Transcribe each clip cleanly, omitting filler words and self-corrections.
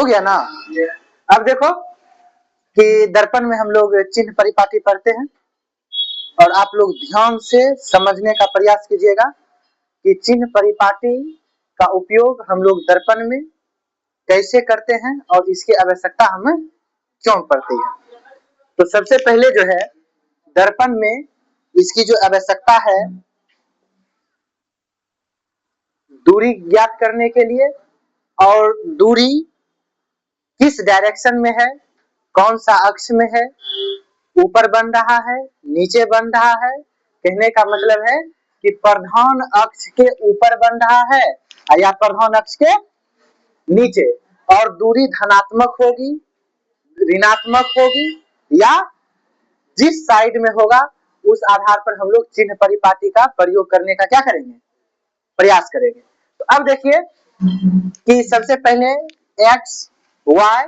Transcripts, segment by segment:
हो गया ना। अब देखो कि दर्पण में हम लोग चिन्ह परिपाटी पढ़ते हैं और आप लोग ध्यान से समझने का प्रयास कीजिएगा कि चिन्ह परिपाटी का उपयोग हम लोग दर्पण में कैसे करते हैं और इसकी आवश्यकता हमें क्यों पड़ती है। तो सबसे पहले जो है दर्पण में इसकी जो आवश्यकता है दूरी ज्ञात करने के लिए, और दूरी किस डायरेक्शन में है, कौन सा अक्ष में है, ऊपर बन रहा है नीचे बन रहा है। कहने का मतलब है कि प्रधान अक्ष के ऊपर बन रहा है या प्रधान अक्ष के नीचे, और दूरी धनात्मक होगी ऋणात्मक होगी या जिस साइड में होगा उस आधार पर हम लोग चिन्ह परिपाटी का प्रयोग करने का क्या करेंगे, प्रयास करेंगे। तो अब देखिए कि सबसे पहले एक्स वाई,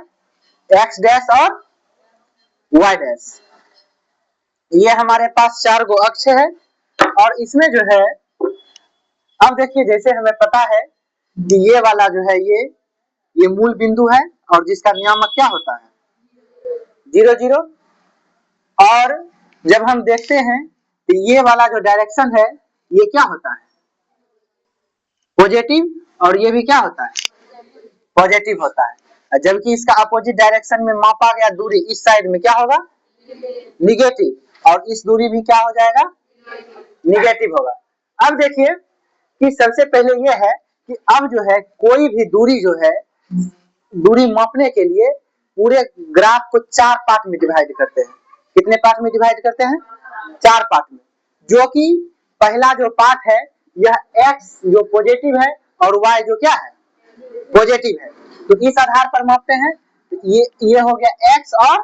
एक्स डैश और वाई डैश, ये हमारे पास 4 गो अक्ष है। और इसमें जो है अब देखिए जैसे हमें पता है कि ये वाला जो है ये मूल बिंदु है और जिसका नियामक क्या होता है 0 0। और जब हम देखते हैं तो ये वाला जो डायरेक्शन है ये क्या होता है पॉजिटिव, और ये भी क्या होता है पॉजिटिव होता है। जबकि इसका अपोजिट डायरेक्शन में मापा गया दूरी इस साइड में क्या होगा निगेटिव, और इस दूरी भी क्या हो जाएगा निगेटिव होगा। अब देखिए कि सबसे पहले ये है कि अब जो है कोई भी दूरी जो है दूरी मापने के लिए पूरे ग्राफ को 4 पार्ट में डिवाइड करते हैं। कितने पार्ट में डिवाइड करते हैं 4 पार्ट में, जो कि पहला जो पार्ट है यह एक्स जो पॉजिटिव है और वाई जो क्या है पॉजिटिव है। तो इस आधार पर मापते हैं। तो ये हो गया एक्स और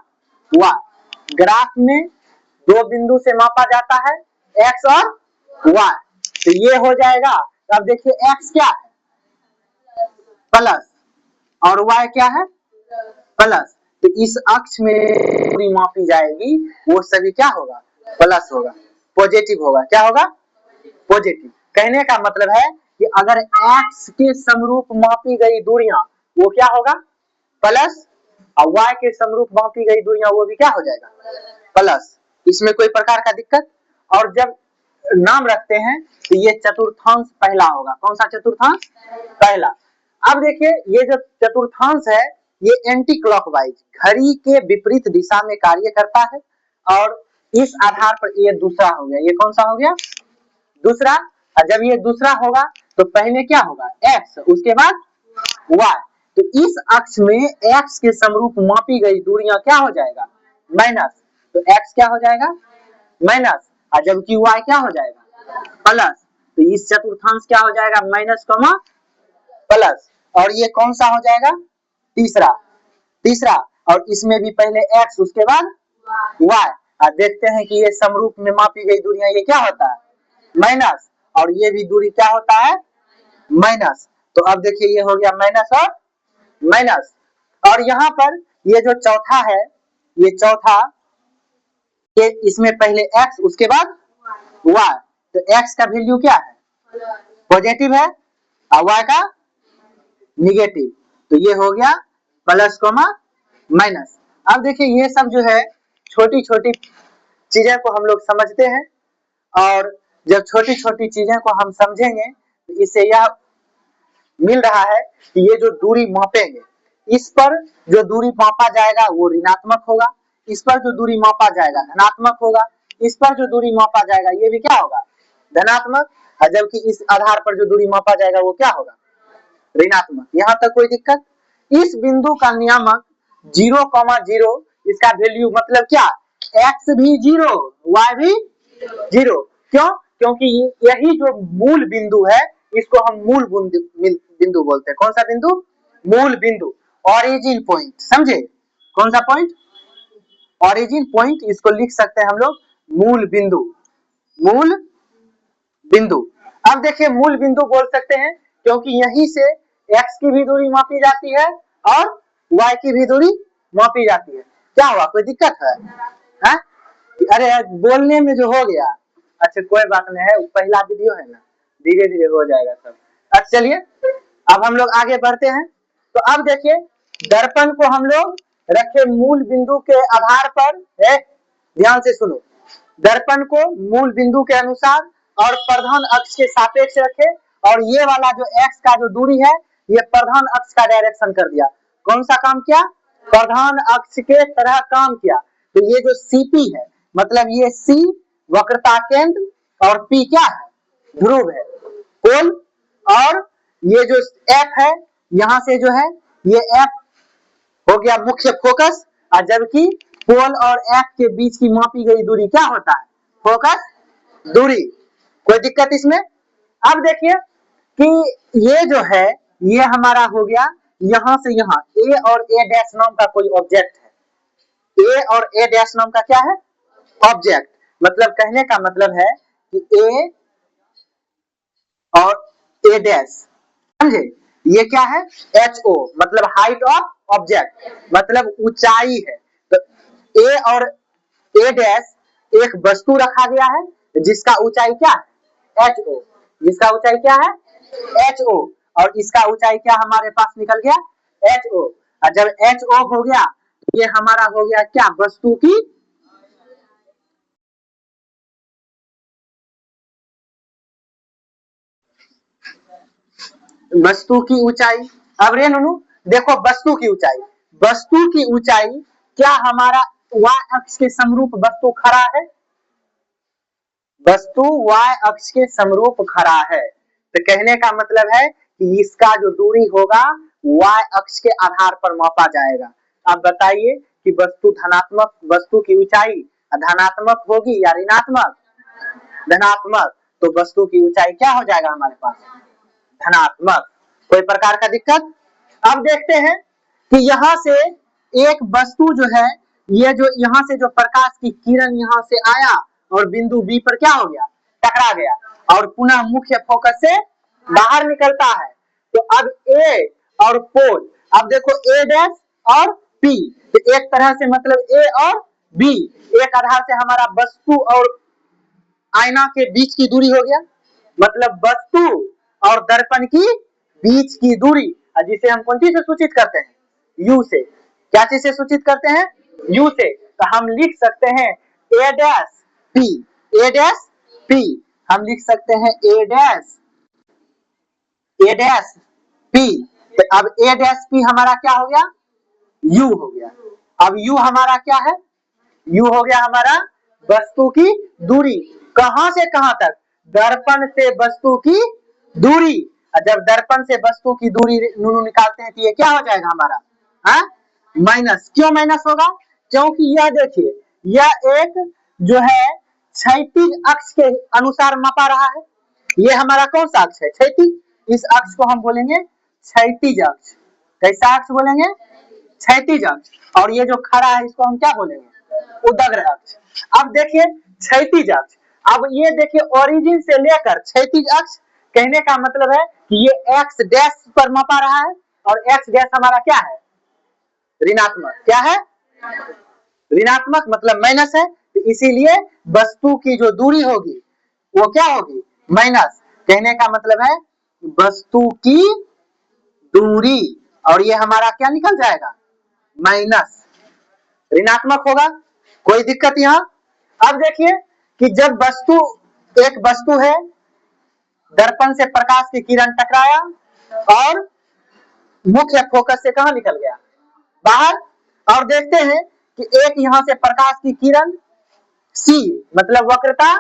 वाई। ग्राफ में 2 बिंदु से मापा जाता है एक्स और वाई, तो ये हो जाएगा। तो अब देखिए एक्स क्या है प्लस और वाई क्या है प्लस, तो इस अक्ष में दूरी मापी जाएगी वो सभी क्या होगा प्लस होगा, पॉजिटिव होगा। क्या होगा पॉजिटिव। कहने का मतलब है कि अगर एक्स के समरूप मापी गई दूरियां वो क्या होगा प्लस, और वाई के समरूप मापी गई दूरियां वो भी क्या हो जाएगा प्लस। इसमें कोई प्रकार का दिक्कत। और जब नाम रखते हैं तो ये चतुर्थांश पहला होगा। कौन सा चतुर्थांश पहला। अब देखिए ये जो चतुर्थांश है ये एंटी क्लॉकवाइज घड़ी के विपरीत दिशा में कार्य करता है, और इस आधार पर ये दूसरा हो गया। ये कौन सा हो गया दूसरा। और जब ये दूसरा होगा तो पहले क्या होगा एक्स उसके बाद वाई। तो इस अक्ष में एक्स के समरूप मापी गई दूरियां क्या हो जाएगा माइनस, तो एक्स क्या हो जाएगा माइनस, और जबकि वाई क्या हो जाएगा प्लस। तो इस चतुर्थांश क्या हो जाएगा माइनस कॉमा प्लस, और ये कौन सा हो जाएगा तीसरा। और इसमें भी पहले एक्स उसके बाद वाई। और देखते हैं कि ये समरूप में मापी गई दूरियां ये क्या होता है माइनस, और ये भी दूरी क्या होता है माइनस। तो अब देखिए ये हो गया माइनस और माइनस। और यहाँ पर ये जो चौथा है ये चौथा ये इसमें पहले एक्स उसके बाद वाई। तो एक्स का वैल्यू क्या है पॉजिटिव है और वाई का निगेटिव, तो ये हो गया प्लस कोमा माइनस। अब देखिए ये सब जो है छोटी छोटी चीजें को हम लोग समझते हैं, और जब छोटी छोटी चीजें को हम समझेंगे तो इससे यह मिल रहा है कि ये जो दूरी मापेंगे इस पर जो दूरी मापा जाएगा वो ऋणात्मक होगा, इस पर जो दूरी मापा जाएगा धनात्मक होगा, इस पर जो दूरी मापा जाएगा ये भी क्या होगा धनात्मक, और जबकि इस आधार पर जो दूरी मापा जाएगा वो क्या होगा ऋणात्मक। यहाँ तक कोई दिक्कत। इस बिंदु का नियामक 0,0, इसका वैल्यू मतलब क्या x भी 0 y भी 0। क्यों? क्योंकि यही जो मूल बिंदु है इसको हम मूल बिंदु बोलते हैं। कौन सा बिंदु मूल बिंदु, ओरिजिन पॉइंट। समझे कौन सा पॉइंट ओरिजिन पॉइंट, इसको लिख सकते हैं हम लोग मूल बिंदु। अब देखिए मूल बिंदु बोल सकते हैं क्योंकि यहीं से x की भी दूरी मापी जाती है और y की भी दूरी मापी जाती है। क्या हुआ कोई दिक्कत है? अरे बोलने में जो हो गया। अच्छा कोई बात नहीं है, पहला वीडियो है ना, धीरे धीरे हो जाएगा सब। अच्छा चलिए अब हम लोग आगे बढ़ते हैं। तो अब देखिए दर्पण को हम लोग रखे मूल बिंदु के आधार पर, ध्यान से सुनो, दर्पण को मूल बिंदु के अनुसार और प्रधान अक्ष के सापेक्ष रखे, और ये वाला जो एक्स का जो दूरी है ये प्रधान अक्ष का डायरेक्शन कर दिया। कौन सा काम किया? प्रधान अक्ष के तरह काम किया। तो ये जो सीपी है, मतलब ये सी वक्रता केंद्र और पी क्या है? ध्रुव है, पोल, और ये जो एफ है यहां से जो है ये एफ हो गया मुख्य फोकस, और जबकि पोल और एफ के बीच की मापी गई दूरी क्या होता है? फोकस दूरी। कोई दिक्कत इसमें? अब देखिए कि ये जो है ये हमारा हो गया यहां से यहां ए और ए डैश नाम का कोई ऑब्जेक्ट है। ए और ए डैश नाम का क्या है? ऑब्जेक्ट। मतलब कहने का मतलब है कि ए और ए डैश, समझे? ये क्या है? HO, मतलब हाइट ऑफ ऑब्जेक्ट, मतलब ऊंचाई है। तो ए और ए डैश एक वस्तु रखा गया है जिसका ऊंचाई क्या है? HO। जिसका ऊंचाई क्या है? HO। और इसका ऊंचाई क्या हमारे पास निकल गया? HO। और जब HO हो गया ये हमारा हो गया क्या? वस्तु की ऊंचाई। अब रे नूनू देखो, वस्तु की ऊंचाई, वस्तु की ऊंचाई क्या हमारा y अक्ष के समरूप वस्तु खड़ा है? वस्तु y अक्ष के समरूप खड़ा है, तो कहने का मतलब है कि इसका जो दूरी होगा y अक्ष के आधार पर मापा जाएगा। अब बताइए कि वस्तु धनात्मक, वस्तु की ऊंचाई धनात्मक होगी या ऋणात्मक? धनात्मक। तो वस्तु की ऊंचाई क्या हो जाएगा हमारे पास? धनात्मक। कोई प्रकार का दिक्कत? अब देखते हैं कि यहां से एक वस्तु जो है, ये जो यहां से जो प्रकाश की किरण यहां से आया और बिंदु बी पर क्या हो गया? टकरा गया, और पुनः मुख्य फोकस से बाहर निकलता है। तो अब ए और पोल, अब देखो ए डैश और पी, तो एक तरह से मतलब ए और बी एक आधार से हमारा वस्तु और आईना के बीच की दूरी हो गया, मतलब वस्तु और दर्पण की बीच की दूरी, जिसे हम कौन चीज से सूचित करते हैं? यू से। क्या चीज से सूचित करते हैं? यू से। तो हम लिख सकते हैं ए डैश पी, ए डैश पी, हम लिख सकते हैं ए डैश पी। तो अब ए डैश पी हमारा क्या हो गया? यू हो गया। अब यू हमारा क्या है? यू हो गया हमारा वस्तु की दूरी। कहां से कहां तक? दर्पण से वस्तु की दूरी। जब दर्पण से वस्तु की दूरी नूनू निकालते हैं तो ये क्या हो जाएगा हमारा? हाँ, माइनस। क्यों माइनस होगा? क्योंकि यह देखिए, यह एक जो है क्षैतिज अक्ष के अनुसार मापा रहा है। ये हमारा कौन सा अक्ष है? क्षैतिज। इस अक्ष को हम बोलेंगे क्षैतिज अक्ष। कैसा अक्ष बोलेंगे? क्षैतिज अक्ष। और ये जो खड़ा है इसको हम क्या बोलेंगे? उदग्र अक्ष। अब देखिए क्षैतिज अक्ष, अब ये देखिए ओरिजिन से लेकर क्षैतिज अक्ष, कहने का मतलब है कि ये एक्स डैश पर मापा रहा है, और एक्स डैश हमारा क्या है? ऋणात्मक। क्या है? ऋणात्मक, मतलब माइनस है। तो इसीलिए वस्तु की जो दूरी होगी वो क्या होगी? माइनस। कहने का मतलब है वस्तु की दूरी, और ये हमारा क्या निकल जाएगा? माइनस, ऋणात्मक होगा। कोई दिक्कत यहाँ? अब देखिए कि जब वस्तु, एक वस्तु है, दर्पण से प्रकाश की किरण टकराया और मुख्य फोकस से कहां निकल गया? बाहर। और देखते हैं कि एक यहां से प्रकाश की किरण सी, मतलब वक्रता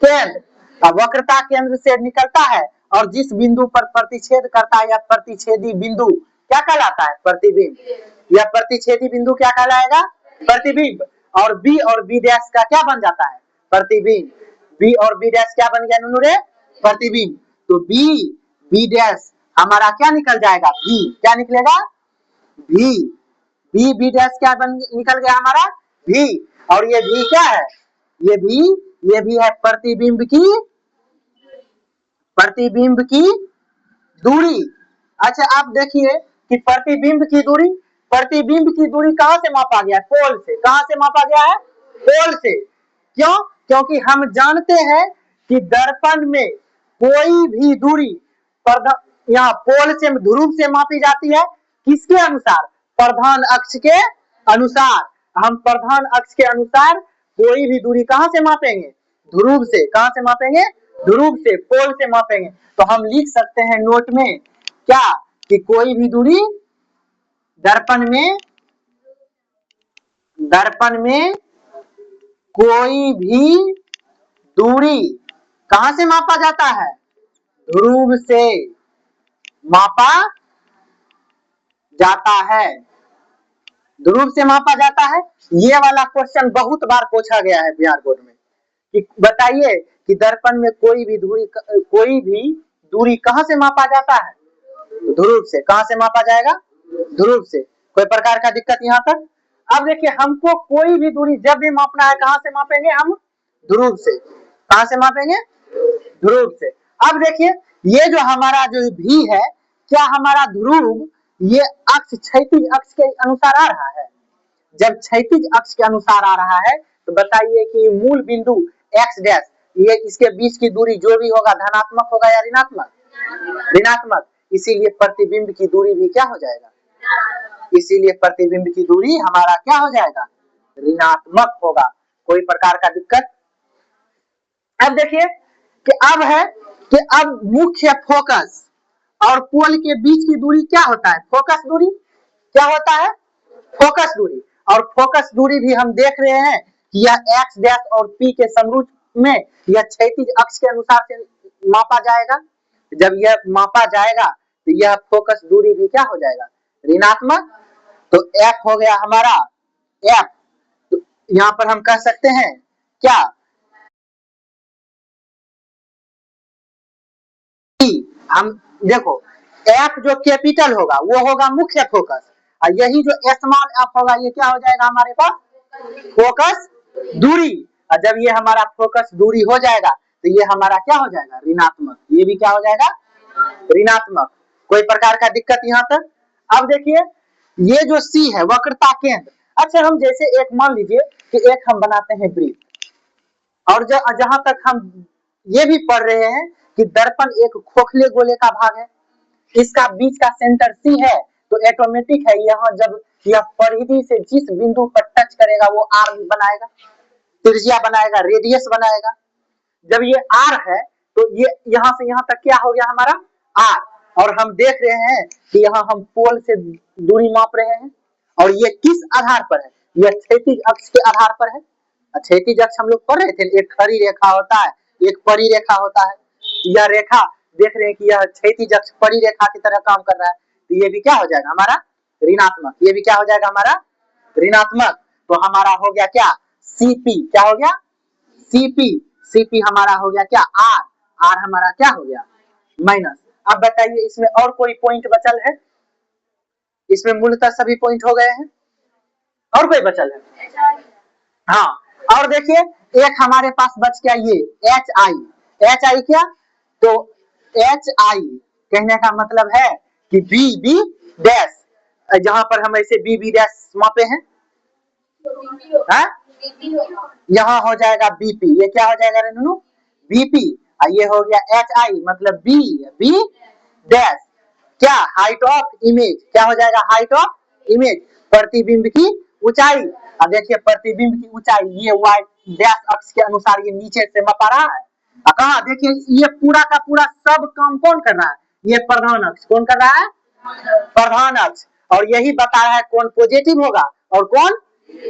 केंद्र, वक्रता केंद्र से निकलता है और जिस बिंदु पर प्रतिच्छेद करता है या प्रतिच्छेदी बिंदु क्या कहलाता है? प्रतिबिंब। या प्रतिच्छेदी बिंदु क्या कहलाएगा? प्रतिबिंब। और बी डैश का क्या बन जाता है? प्रतिबिंब। बी और बी डैश क्या बन गया नूनू रे? प्रतिबिंब। तो बी डैश हमारा क्या निकल जाएगा? भी। क्या निकलेगा? भी। बी डैश क्या निकल गया हमारा? भी। और ये भी क्या है? ये भी है प्रतिबिंब की दूरी। अच्छा आप देखिए कि प्रतिबिंब की दूरी कहां से मापा गया? पोल से। कहां से मापा गया है? पोल से। क्यों? क्योंकि हम जानते हैं कि दर्पण में कोई भी दूरी यहाँ पोल से, ध्रुव से मापी जाती है किसके अनुसार? प्रधान अक्ष के अनुसार। हम प्रधान अक्ष के अनुसार कोई भी दूरी कहां से मापेंगे? ध्रुव से। कहां से मापेंगे? ध्रुव से, पोल से मापेंगे। तो हम लिख सकते हैं नोट में क्या कि कोई भी दूरी दर्पण में कोई भी दूरी कहां से मापा जाता है? ध्रुव से मापा जाता है। ध्रुव से मापा जाता है। ये वाला क्वेश्चन बहुत बार पूछा गया है बिहार बोर्ड में कि बताइए कि दर्पण में कोई भी दूरी कहां से मापा जाता है? ध्रुव से। कहां से मापा जाएगा? ध्रुव से। कोई प्रकार का दिक्कत यहाँ तक? अब देखिए हमको कोई भी दूरी जब भी मापना है कहां से मापेंगे हम? ध्रुव से। कहां से मापेंगे? ध्रुव से। अब देखिए ये जो हमारा जो भी है, क्या हमारा ध्रुव ये अक्ष क्षैतिज अक्ष के अनुसार आ रहा है? जब क्षैतिज अक्ष के अनुसार आ रहा है तो बताइए कि मूल बिंदु एक्स डैश, ये इसके बीच की दूरी जो भी होगा धनात्मक होगा या ऋणात्मक? ऋणात्मक। इसीलिए प्रतिबिंब की दूरी भी क्या हो जाएगा? इसीलिए प्रतिबिंब की दूरी हमारा क्या हो जाएगा? ऋणात्मक होगा। कोई प्रकार का दिक्कत? अब देखिए कि अब मुख्य फोकस और पोल के बीच की दूरी क्या होता है? फोकस दूरी। क्या होता है? फोकस दूरी। और फोकस दूरी भी हम देख रहे हैं कि यह एक्स डैश और पी के समरूप में यह क्षैतिज अक्ष के अनुसार से मापा जाएगा। जब यह मापा जाएगा तो यह फोकस दूरी भी क्या हो जाएगा? ऋणात्मक। तो एफ हो गया हमारा एफ। तो यहाँ पर हम कह सकते हैं क्या? हम देखो एफ जो कैपिटल होगा वो होगा मुख्य फोकस, और यही जो स्मॉल एफ होगा ये क्या हो जाएगा हमारे पास? फोकस दूरी। और जब ये हमारा फोकस दूरी हो जाएगा तो ये हमारा क्या हो जाएगा? ऋणात्मक। ये भी क्या हो जाएगा? ऋणात्मक। कोई प्रकार का दिक्कत यहाँ तक? अब देखिए ये जो सी है वक्रता केंद्र। अच्छा हम जैसे एक मान लीजिए कि एक हम बनाते हैं वृत्त, और जहां तक हम ये भी पढ़ रहे हैं कि दर्पण एक खोखले गोले का भाग है, इसका बीच का सेंटर सी है, तो ऑटोमेटिक है यहाँ जब यह परिधि से जिस बिंदु पर टच करेगा वो आर बनाएगा, त्रिज्या बनाएगा, रेडियस बनाएगा। जब ये आर है तो ये यहाँ से यहाँ तक क्या हो गया हमारा? आर। और हम देख रहे हैं कि यहाँ हम पोल से दूरी माप रहे हैं, और ये किस आधार पर है? यह क्षैतिज अक्ष के आधार पर है। क्षैतिज अक्ष हम लोग पढ़ रहे थे, एक खड़ी रेखा होता है, एक परी रेखा होता है। यह रेखा देख रहे हैं कि यह क्षैतिज अक्ष परी रेखा की तरह काम कर रहा है, तो ये भी क्या हो जाएगा हमारा? ऋणात्मक। ये भी क्या हो जाएगा हमारा? ऋणात्मक। तो हमारा हो गया क्या? सीपी। क्या हो गया? सीपी। सीपी हमारा हो गया क्या? आर। आर हमारा क्या हो गया? माइनस। अब बताइए इसमें और कोई पॉइंट बचल है? इसमें मूलतः सभी पॉइंट हो गए हैं, और कोई बचल है? हाँ। और देखिए एक हमारे पास बच गया ये एच आई। एच आई क्या? तो एच आई कहने का मतलब है कि बी बी डैश, जहां पर हम ऐसे बी बी डैश मापे हैं, यहाँ हो जाएगा बीपी। ये क्या हो जाएगा रेनू? बीपी। ये हो गया एच आई मतलब बी बी डैश क्या? Height of image. क्या हो जाएगा? हाइट ऑफ इमेज, प्रतिबिंब की ऊंचाई। अब देखिए प्रतिबिंब की ऊंचाई ये वाई डैश अक्ष के अनुसार ये नीचे से मापा रहा है। कहा देखिए ये पूरा का पूरा सब काम कौन कर रहा है? ये प्रधान अक्ष। कौन कर रहा है? प्रधान अक्ष। और यही बता रहा है कौन पॉजिटिव होगा और कौन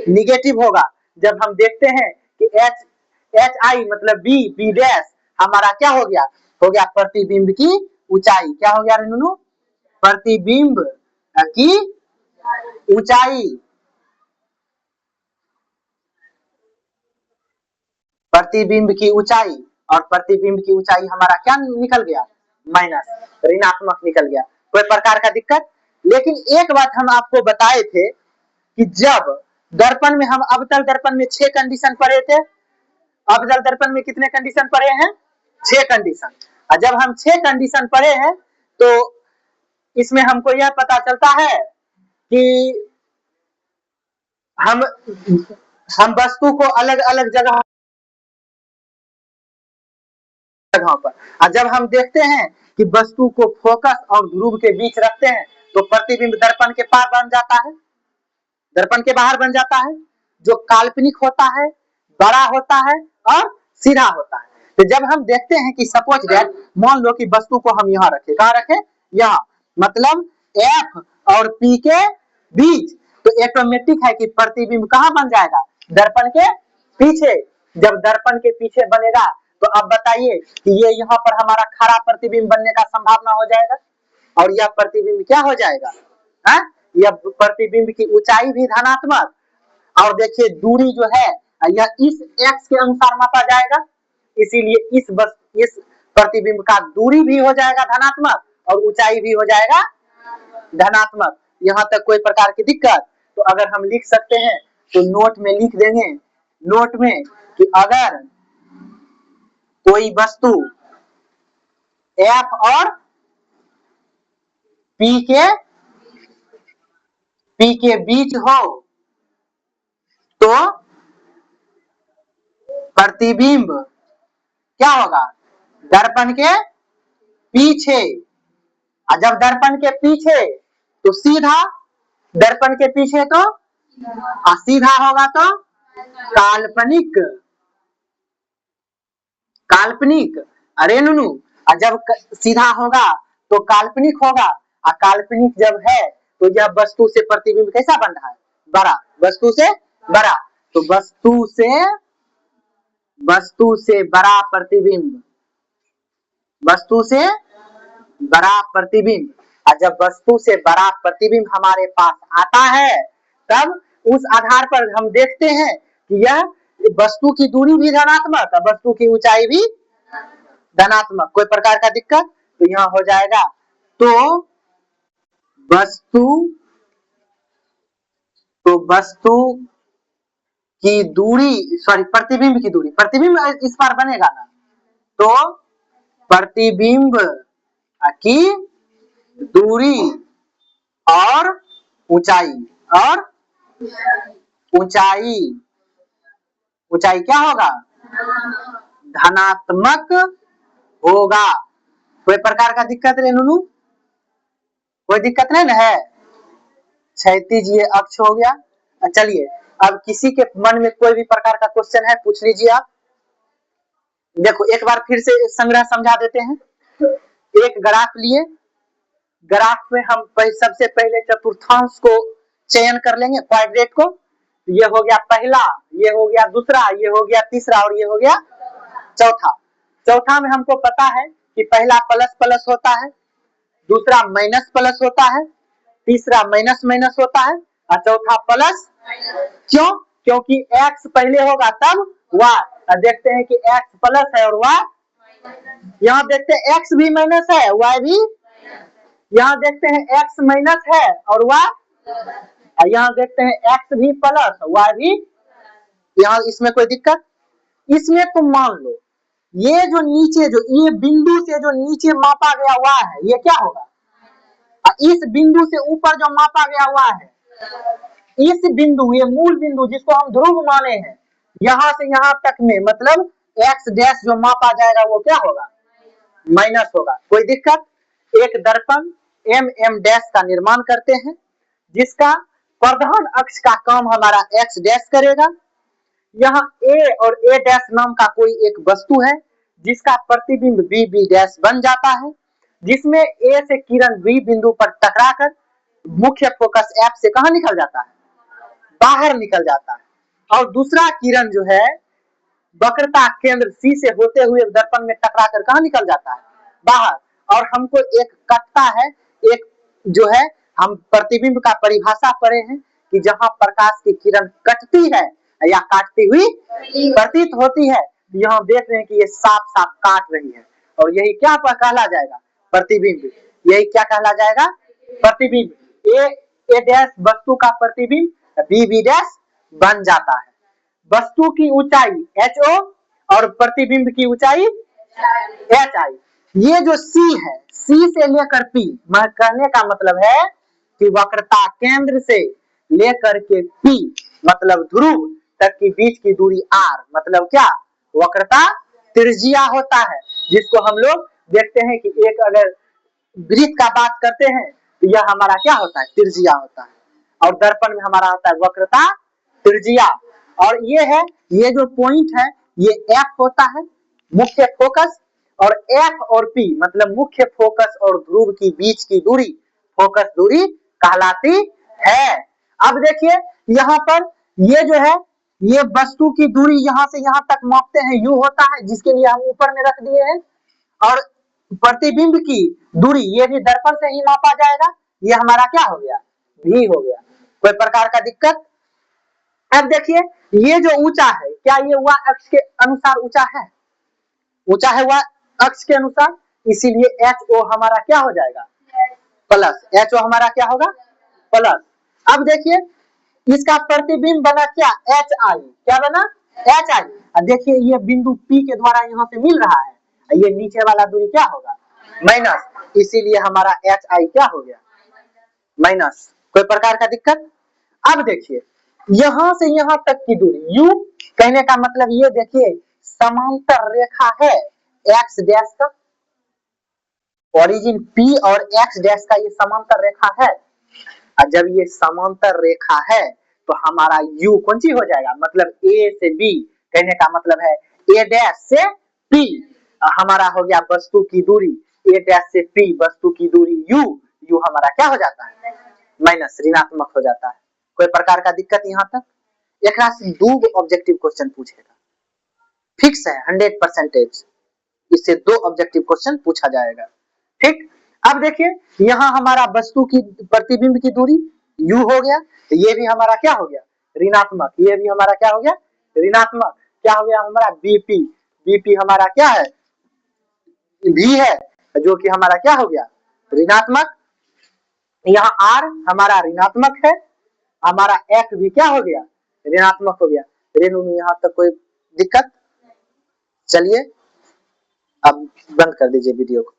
निगेटिव होगा। जब हम देखते हैं कि एच एच आई मतलब बी बी डैश हमारा क्या हो गया? हो गया प्रतिबिंब की ऊंचाई। क्या हो गया रेनू? प्रतिबिंब की ऊंचाई। प्रतिबिंब की ऊंचाई, और प्रतिबिंब की ऊंचाई हमारा क्या निकल गया? माइनस, ऋणात्मक निकल गया। कोई प्रकार का दिक्कत? लेकिन एक बात हम आपको बताए थे कि जब दर्पण में हम अवतल दर्पण में 6 कंडीशन पढ़े थे। अवतल दर्पण में कितने कंडीशन पढ़े हैं? 6 कंडीशन। और जब हम 6 कंडीशन पढ़े हैं तो इसमें हमको यह पता चलता है कि हम वस्तु को अलग अलग जगह पर, और जब हम देखते हैं कि वस्तु को फोकस और ध्रुव के बीच रखते हैं तो प्रतिबिंब दर्पण के पार बन जाता है, दर्पण के बाहर बन जाता है, जो काल्पनिक होता है, बड़ा होता है और सीधा होता है। तो जब हम देखते हैं कि सपोज दैट मान लो कि वस्तु को हम यहाँ रखें, कहाँ रखें, यहाँ, मतलब F और P के बीच, तो ऑटोमेटिक है कि प्रतिबिंब कहाँ बन जाएगा, दर्पण के पीछे। जब दर्पण के पीछे बनेगा तो अब बताइए कि ये यहाँ पर हमारा खड़ा प्रतिबिंब बनने का संभावना हो जाएगा और यह प्रतिबिंब क्या हो जाएगा, है, यह प्रतिबिंब की ऊंचाई भी धनात्मक, और देखिए दूरी जो है यह इस x के अनुसार मापा जाएगा, इसीलिए इस प्रतिबिंब का दूरी भी हो जाएगा धनात्मक और ऊंचाई भी हो जाएगा धनात्मक। यहाँ तक कोई प्रकार की दिक्कत? तो अगर हम लिख सकते हैं तो नोट में लिख देंगे, नोट में कि अगर कोई वस्तु F और P के बीच हो तो प्रतिबिंब क्या होगा, दर्पण के पीछे। और जब दर्पण के पीछे तो सीधा, दर्पण के पीछे तो सीधा होगा तो काल्पनिक, काल्पनिक, अरे नुनू, और जब सीधा होगा तो काल्पनिक होगा, और काल्पनिक जब है तो यह वस्तु से प्रतिबिंब कैसा बन रहा है, बड़ा, वस्तु से बड़ा, तो वस्तु से बड़ा प्रतिबिंब, वस्तु से बड़ा प्रतिबिंब। और जब वस्तु से बड़ा प्रतिबिंब हमारे पास आता है तब उस आधार पर हम देखते हैं कि यह वस्तु की दूरी भी धनात्मक, वस्तु की ऊंचाई भी धनात्मक, कोई प्रकार का दिक्कत? तो यहाँ हो जाएगा, तो वस्तु की दूरी, सॉरी प्रतिबिंब की दूरी, प्रतिबिंब इस बार बनेगा ना, तो प्रतिबिंब की दूरी और ऊंचाई, और ऊंचाई क्या होगा, धनात्मक होगा। कोई प्रकार का दिक्कत रे नुनू? कोई दिक्कत नहीं ना है? क्षैतिज ये अक्ष हो गया। चलिए अब किसी के मन में कोई भी प्रकार का क्वेश्चन है पूछ लीजिए आप। देखो एक बार फिर से संग्रह समझा देते हैं। एक ग्राफ लिए, ग्राफ में हम सबसे पहले चतुर्थांश को चयन कर लेंगे, क्वाड्रेट को। ये हो गया पहला, ये हो गया दूसरा, ये हो गया तीसरा और ये हो गया चौथा। चौथा में हमको पता है कि पहला प्लस प्लस होता है, दूसरा माइनस प्लस होता है, तीसरा माइनस माइनस होता है और चौथा प्लस। क्यों? क्योंकि x पहले होगा तब y। देखते हैं कि x प्लस है और y, यहाँ देखते हैं x भी माइनस है y भी, यहाँ देखते हैं x माइनस है और y, यहाँ देखते हैं x भी प्लस y भी। यहाँ इसमें कोई दिक्कत? इसमें तुम मान लो ये जो नीचे, जो ये बिंदु से जो नीचे मापा गया हुआ है ये क्या होगा, इस बिंदु से ऊपर जो मापा गया हुआ है, इस बिंदु, ये मूल बिंदु जिसको हम ध्रुव माने हैं, यहाँ से यहाँ तक में मतलब x डैश जो मापा जाएगा वो क्या होगा, माइनस होगा। कोई दिक्कत? एक दर्पण m डैश का निर्माण करते हैं जिसका प्रधान अक्ष का काम हमारा x डैश करेगा। यहाँ a और a डैश नाम का कोई एक वस्तु है जिसका प्रतिबिंब b डैश बन जाता है, जिसमें a से किरण b बिंदु पर टकराकर मुख्य फोकस f से कहां निकल जाता है, बाहर निकल जाता है। और दूसरा किरण जो है वक्रता केंद्र C से होते हुए दर्पण में टकराकर कहां निकल जाता है, बाहर। और हमको एक कटता है, एक जो है हम प्रतिबिंब का परिभाषा पढ़े हैं कि जहां प्रकाश की किरण कटती है या काटती हुई प्रतीत होती है, यहाँ देख रहे हैं कि ये साफ साफ काट रही है, और यही क्या कहला जाएगा, प्रतिबिंब। यही क्या कहला जाएगा, प्रतिबिंब। ए डैश वस्तु का प्रतिबिंब बी डैश बन जाता है। वस्तु की ऊंचाई HO और प्रतिबिंब की ऊंचाई HI। ये जो C है, C से लेकर P, कहने का मतलब है कि वक्रता केंद्र से लेकर के P मतलब ध्रुव तक की बीच की दूरी R, मतलब क्या, वक्रता त्रिज्या होता है, जिसको हम लोग देखते हैं कि एक अगर वृत्त का बात करते हैं तो यह हमारा क्या होता है, त्रिज्या होता है। और दर्पण में हमारा होता है वक्रता त्रिज्या। और ये है, ये जो पॉइंट है ये एफ होता है मुख्य फोकस, और एफ और पी मतलब मुख्य फोकस और ध्रुव की बीच की दूरी फोकस दूरी कहलाती है। अब देखिए यहाँ पर ये जो है, ये वस्तु की दूरी यहाँ से यहाँ तक मापते हैं यू होता है, जिसके लिए हम ऊपर में रख दिए हैं। और प्रतिबिंब की दूरी ये भी दर्पण से ही मापा जाएगा, ये हमारा क्या हो गया, भी हो गया। कोई प्रकार का दिक्कत? अब देखिए ये जो ऊंचा है, क्या ये y अक्ष के अनुसार ऊंचा है, ऊंचा है y अक्ष के अनुसार, इसीलिए HO हमारा क्या हो जाएगा, प्लस। HO हमारा क्या होगा, प्लस। अब देखिए इसका प्रतिबिंब बना क्या, HI, क्या बना, HI। देखिए ये बिंदु P के द्वारा यहाँ से मिल रहा है, ये नीचे वाला दूरी क्या होगा, माइनस, इसीलिए हमारा HI क्या हो गया, माइनस। कोई प्रकार का दिक्कत? अब देखिए यहां से यहां तक की दूरी u, कहने का मतलब ये देखिए समांतर रेखा है x डैश का, ओरिजिन P और x डैश का ये समांतर रेखा है। और जब ये समांतर रेखा है तो हमारा u कौन सी हो जाएगा, मतलब a से b, कहने का मतलब है a डैश से p। हमारा हो गया वस्तु की दूरी a डैश से p, वस्तु की दूरी u हमारा क्या हो जाता है, माइनस, ऋणात्मक हो जाता है। कोई प्रकार का दिक्कत यहाँ तक? एक दो ऑब्जेक्टिव क्वेश्चन पूछेगा, फिक्स है 100%, इससे 2 ऑब्जेक्टिव क्वेश्चन पूछा जाएगा, ठीक। अब देखिए यहाँ हमारा वस्तु की प्रतिबिंब की दूरी u हो गया, तो ये भी हमारा क्या हो गया, ऋणात्मक, ये भी हमारा क्या हो गया, ऋणात्मक। क्या हो गया हमारा bp हमारा क्या है, v है, जो कि हमारा क्या हो गया, ऋणात्मक। यहाँ r हमारा ऋणात्मक है, हमारा f भी क्या हो गया, ऋणात्मक हो गया। रेणु में यहाँ तक कोई दिक्कत? चलिए अब बंद कर दीजिए वीडियो को।